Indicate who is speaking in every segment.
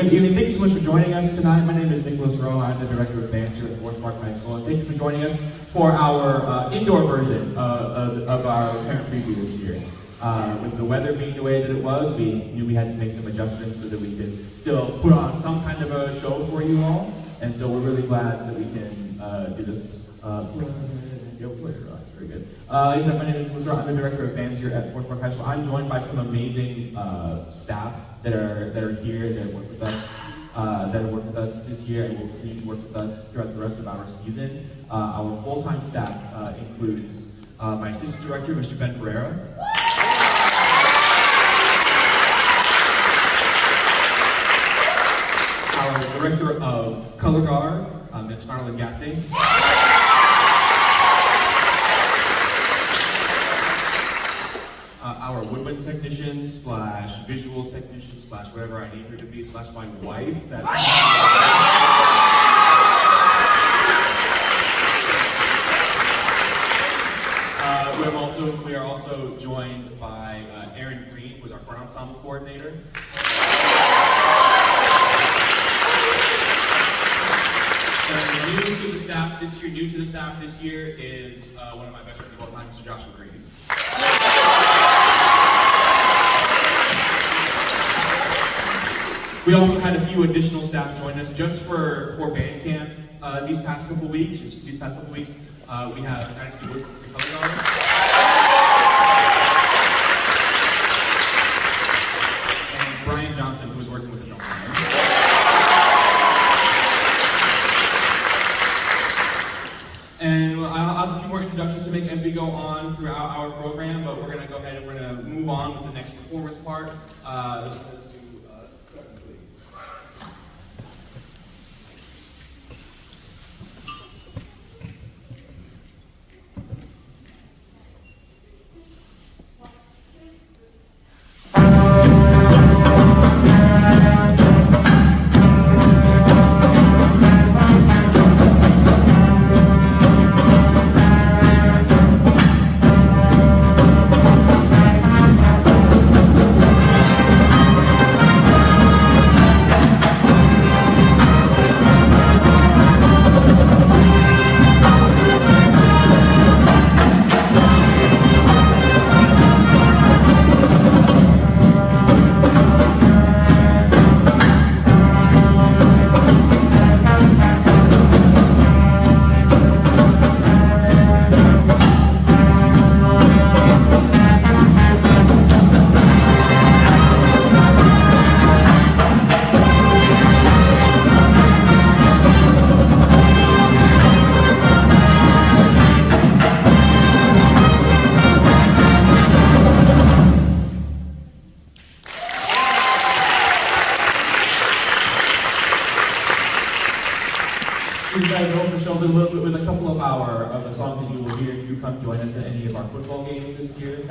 Speaker 1: good evening. Thank you so much for joining us tonight. My name is Nicholas Rowe. I'm the director of bands here at Forest Park High School. And thank you for joining us for our indoor version of our parent preview this year. With the weather being the way that it was, we knew we had to make some adjustments so that we could still put on some kind of a show for you all. And so we're really glad that we can do this. Very good. My name is Nicholas Rowe. I'm the director of bands here at Forest Park High School. I'm joined by some amazing staff that are here, that work with us, this year, and will continue to work with us throughout the rest of our season. Our full-time staff includes my assistant director, Mr. Ben Pereira. Our director of color guard, Ms. Farnell Gaffney. Our woodwind technician / visual technician / whatever I need her to be / my wife. That's we are also joined by Aaron Green, who is our choir ensemble coordinator. New to the staff this year is one of my best friends of all time, Mr. Joshua Green. We also had a few additional staff join us just for band camp these past couple weeks. We have Dynasty Wood for color guard. And Brian Johnson, who is working with the drum band. And I'll have a few more introductions to make as we go on throughout our program, but we're going to go ahead and we're going to move on with the next performance part.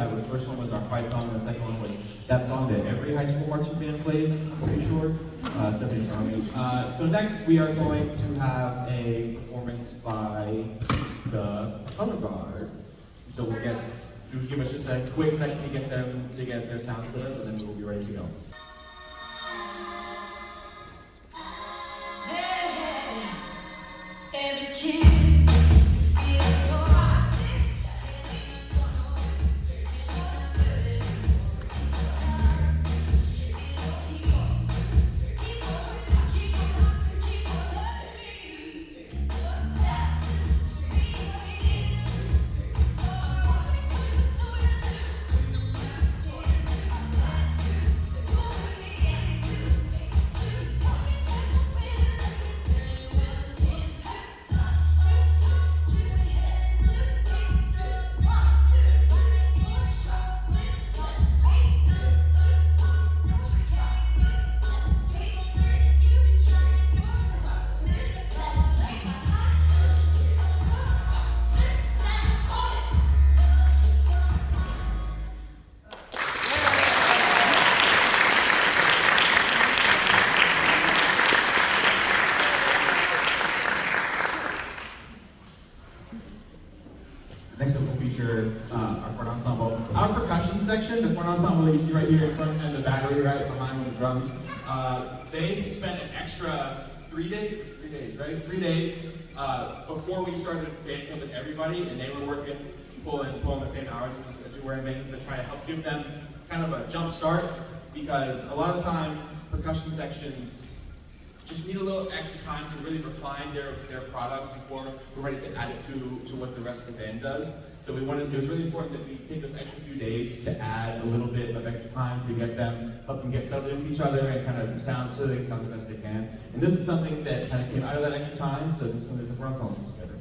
Speaker 1: The first one was our fight song, and the second one was that song that every high school marching band plays, I'm pretty sure. Stephanie Charlie. So next we are going to have a performance by the color guard. So we'll give us just a quick second to get their sound set up, and then we'll be ready to go. Next up will feature our horn ensemble. Our percussion section, the horn ensemble that you see right here in front, and the battery right behind with the drums. they spent an extra 3 days, 3 days, right? 3 days before we started band camp with everybody, and they were working, pulling the same hours as we were in band to try to help give them kind of a jump start, because a lot of times percussion sections just need a little extra time to really refine their product before we're ready to add it to what the rest of the band does. So it was really important that we take those extra few days to add a little bit of extra time to help them get settled in with each other and kind of sound so they sound the best they can. And this is something that kind of came out of that extra time, so this is something that we're ensemble together.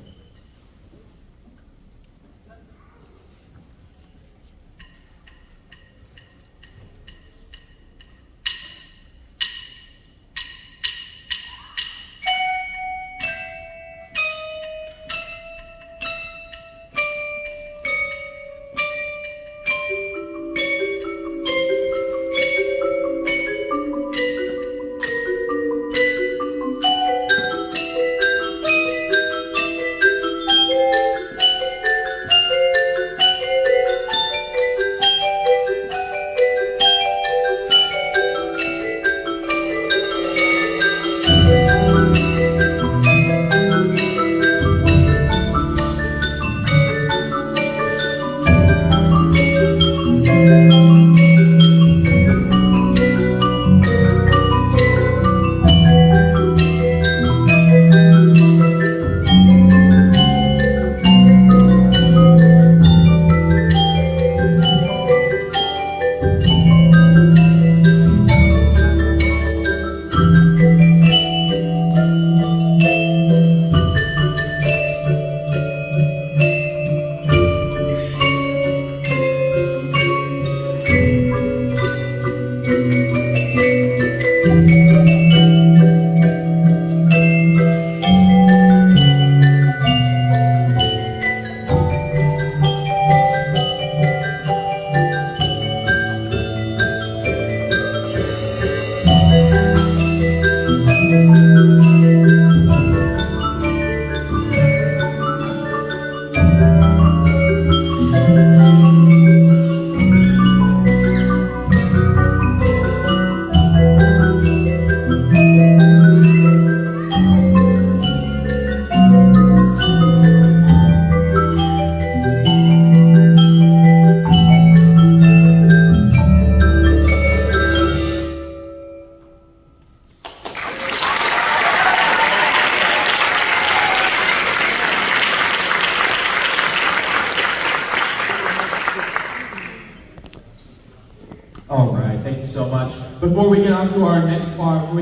Speaker 1: All right, thank you so much. Before we get on to our next part, I'd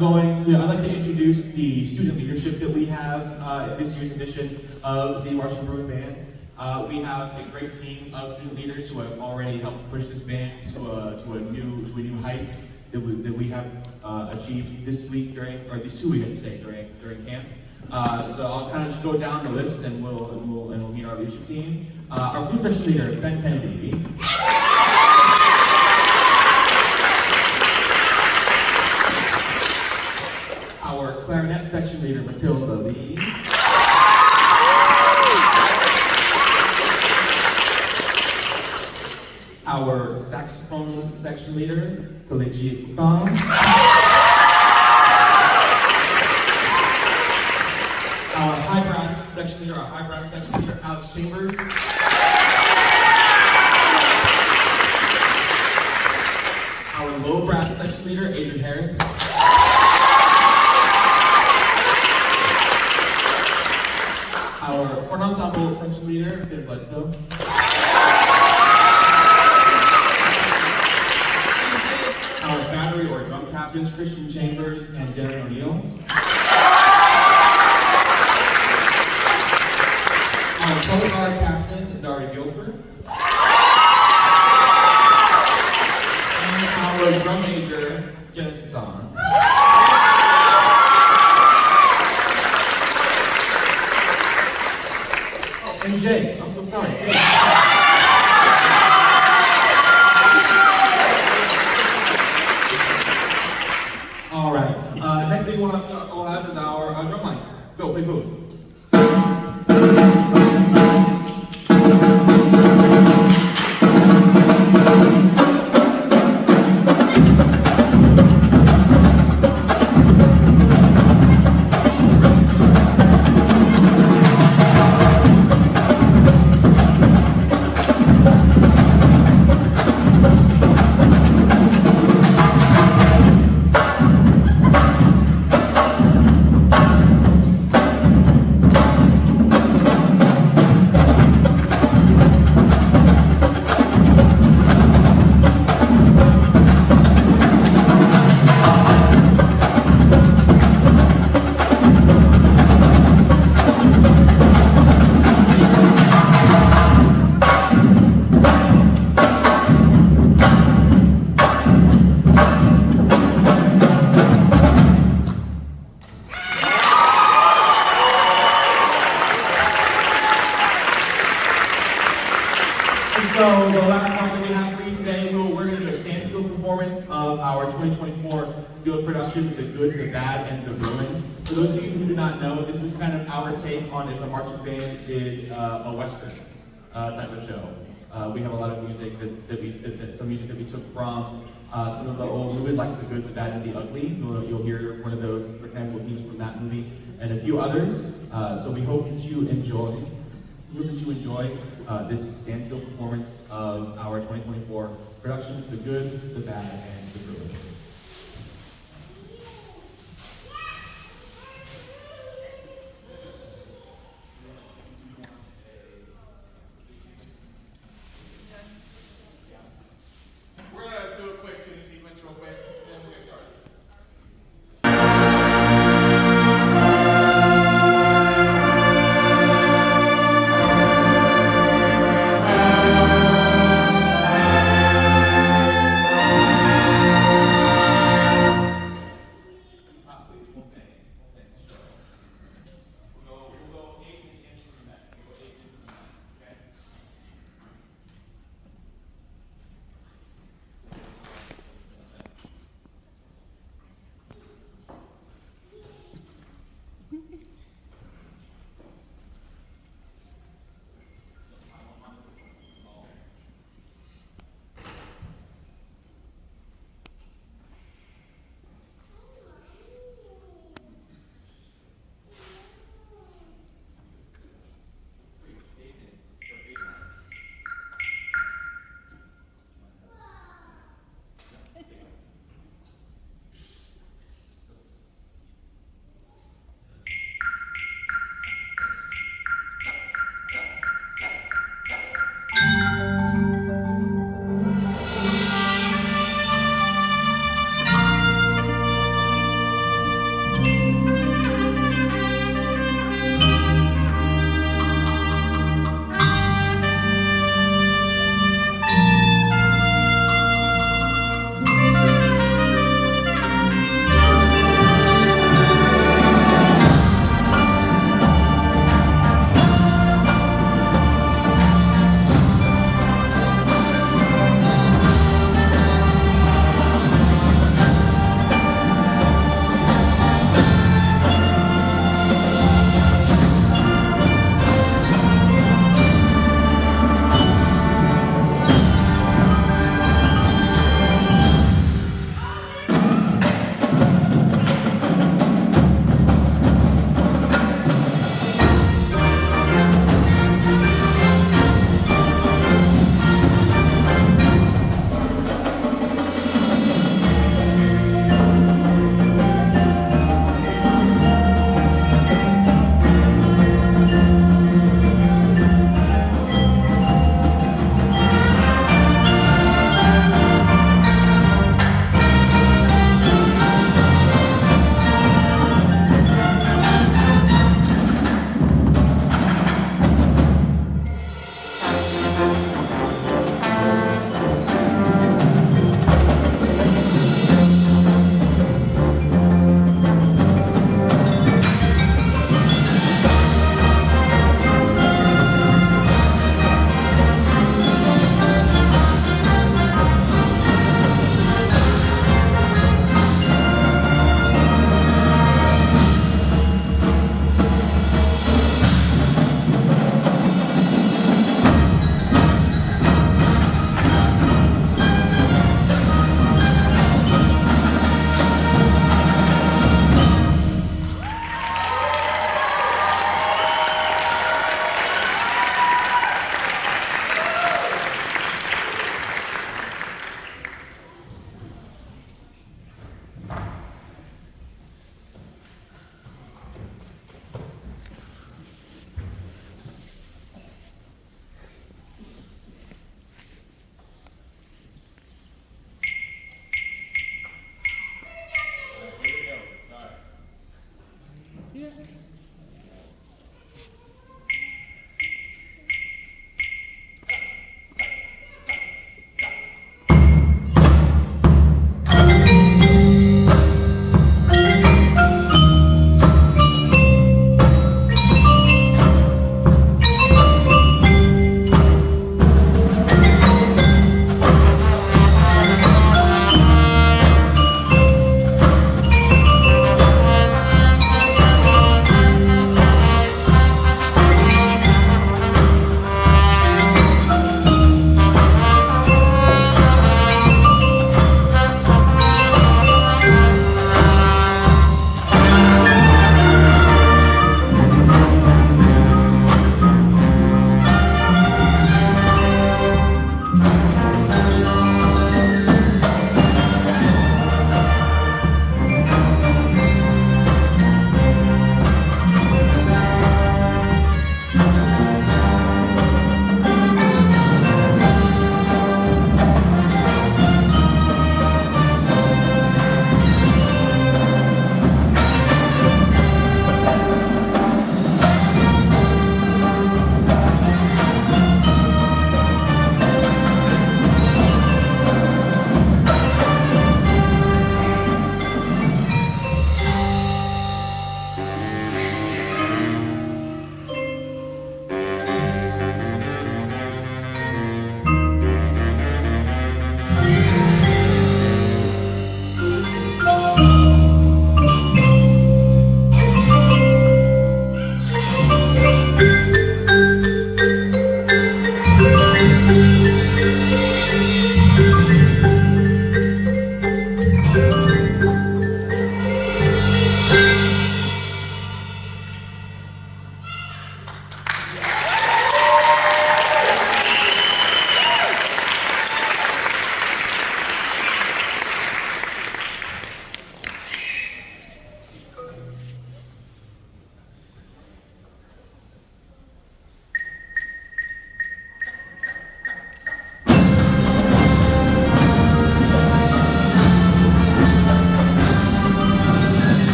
Speaker 1: like to introduce the student leadership that we have in this year's edition of the Washington Brewing Band. We have a great team of student leaders who have already helped push this band to a new height that we have achieved this week these 2 weeks, I should say, during camp. So I'll kind of just go down the list and we'll meet our leadership team. Our flute section leader, Ben Kennedy. Our clarinet section leader, Matilda Lee. Our saxophone section leader, Kelechi Kong. Our high brass section leader, Alex Chambers. Our low brass section leader, Adrian Harris. Our horn ensemble section leader, Ben Bledsoe. Our battery or drum captains, Christian Chambers and Darren O'Neill. Our color guard captain, Zari Guilford. And our drum major, Genesis On. And Jay, I'm so sorry. All right. Next thing we'll have is our drum line. Go, big move. So the last song that we have for you today, we're going to do a standstill performance of our 2024 field production, The Good, the Bad, and the Ruin. For those of you who do not know, this is kind of our take on if a marching band did a Western type of show. We have a lot of music some music that we took from some of the old movies like The Good, the Bad, and the Ugly. You'll hear one of the rectangle themes from that movie and a few others. So we hope that you enjoy. This standstill performance of our 2024 production, The Good, the Bad, and the Ruin.
Speaker 2: We're gonna do a quick tuning sequence real quick, then we'll get started.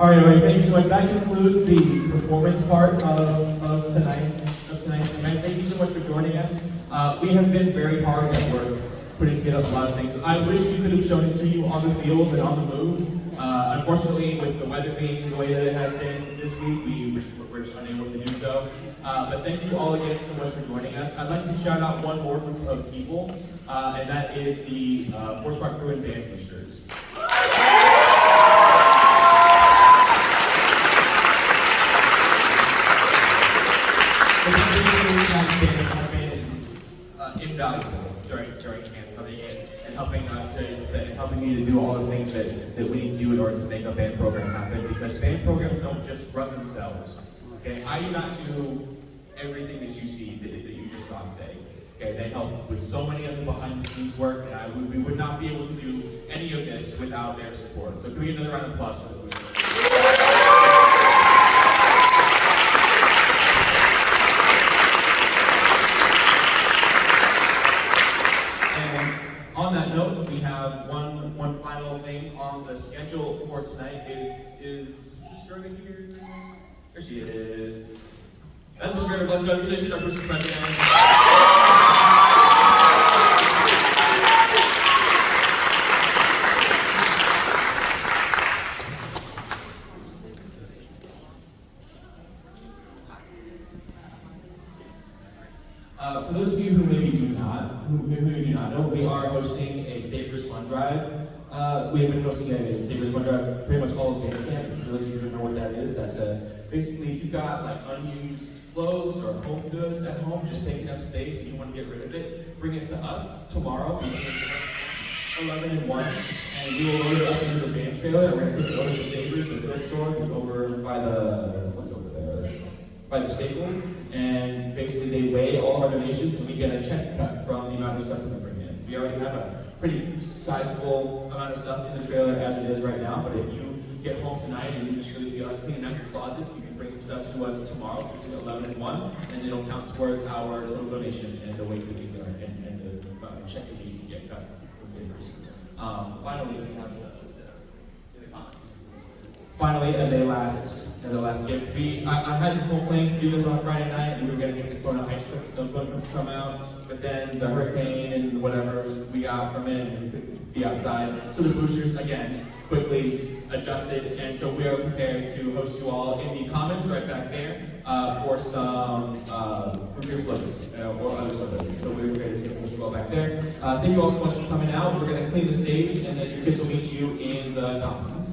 Speaker 1: All right, thank you so much. That concludes the performance part of tonight's event. Thank you so much for joining us. We have been very hard at work putting together a lot of things. I wish we could have shown it to you on the field and on the move. Unfortunately, with the weather being the way that it has been this week, we're just unable to do so. But thank you all again so much for joining us. I'd like to shout out one more group of people, and that is the Forest Park Crew and Band Boosters. Have been invaluable during camp, coming in and helping us helping me to do all the things that we need to do in order to make a band program happen. Because band programs don't just run themselves. Okay, I do not do everything that you see that you just saw today. Okay, they help with so many of the behind the scenes work, and we would not be able to do any of this without their support. So can we get another round of applause for the boosters? On that note, we have one final thing on the schedule for tonight. Is Miss Gerda here? There she is. That's Miss Gerda. Let's go. She's our booster president. For those of you who maybe do not know, we are hosting a Sabres Fun Drive. We have been hosting a Sabres Fun Drive pretty much all of band camp. For those of you who don't know what that is, that's basically if you've got like unused clothes or home goods at home just taking up space and you want to get rid of it, bring it to us tomorrow between 11 and 1, and we will load it up into the band trailer. And we're going to take it over to Sabres, the goods store that's over by the Staples, and basically they weigh all our donations and we get a check cut from the amount of stuff that we bring in. We already have a pretty sizable amount of stuff in the trailer as it is right now, but if you get home tonight and you just really feel like cleaning out your closets, you can bring some stuff to us tomorrow between 11 and 1, and it'll count towards our total donation and the weight that we do and the check that we get cut from Sabres. Finally, we have Finally, as a last gift, I had this whole plan to do this on Friday night, and we were going to get the Kona ice truck to come out, but then the hurricane and whatever we got from it, and we couldn't be outside. So the boosters, again, quickly adjusted, and so we are prepared to host you all in the commons right back there for some root beer floats or other sodas. So we're prepared to host you all back there. Thank you all so much for coming out. We're going to clean the stage, and then your kids will meet you in the commons.